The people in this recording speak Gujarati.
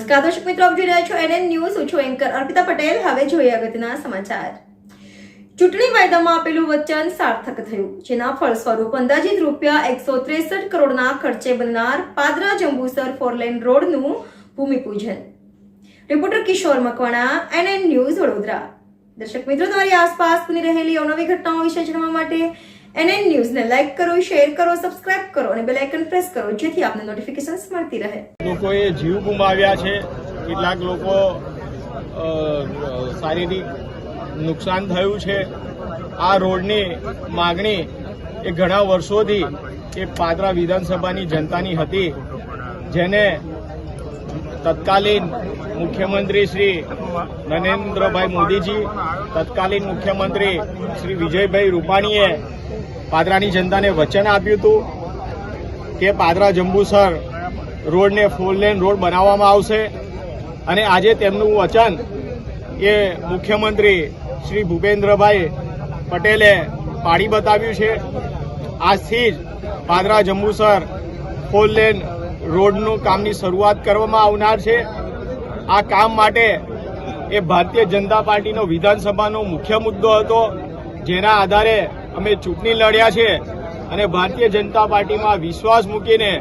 નમસ્કાર દર્શક મિત્રો, આપ જોઈ રહ્યા છો NN ન્યૂઝ. હું છું એન્કર અર્પિતા પટેલ. હવે જોઈએ અગત્યના સમાચાર. ચૂંટણી વાયદામાં આપેલું વચન સાર્થક થયું, જેના ફળ સ્વરૂપ અંદાજિત રૂપિયા 163 કરોડના ખર્ચે બનનાર પાદરા જંબુસર 4 લેન રોડનું ભૂમિપૂજન. Reporter Kishor Makwana, NN news, Vadodara. દર્શક મિત્રો, તમારી આસપાસ બની રહેલી અવનવી ઘટનાઓ વિશે જાણવા માટે NN ન્યૂઝને લાઈક કરો, શેર કરો, સબસ્ક્રાઇબ કરો અને બેલ આઇકન પ્રેસ કરો, જેથી આપને નોટિફિકેશન્સ મળતી રહે. લોકોએ જીવ ગુમાવ્યા છે, કેટલાક લોકો શારીરિક નુકસાન થયું છે. આ રોડની માગણી એ ઘણા વર્ષોથી એ પાદરા વિધાનસભાની જનતાની હતી, જેને તત્કાલીન મુખ્યમંત્રી શ્રી નરેન્દ્રભાઈ મોદીજી, તત્કાલીન મુખ્યમંત્રી શ્રી વિજયભાઈ રૂપાણીએ પાદરાની જનતાને વચન આપ્યું હતું કે પાદરા જંબુસર રોડને 4 લેન રોડ બનાવવામાં આવશે. અને આજે તેમનું વચન એ મુખ્યમંત્રી શ્રી ભૂપેન્દ્રભાઈ પટેલે પાડી બતાવ્યું છે. આજથી જ પાદરા જંબુસર 4 લેન રોડનું કામની શરૂઆત કરવામાં આવનાર છે. આ કામ માટે એ ભારતીય જનતા પાર્ટીનો વિધાનસભાનો મુખ્ય મુદ્દો હતો, જેના આધારે અમે ચૂંટણી લડ્યા છે અને ભારતીય જનતા પાર્ટીમાં વિશ્વાસ મૂકીને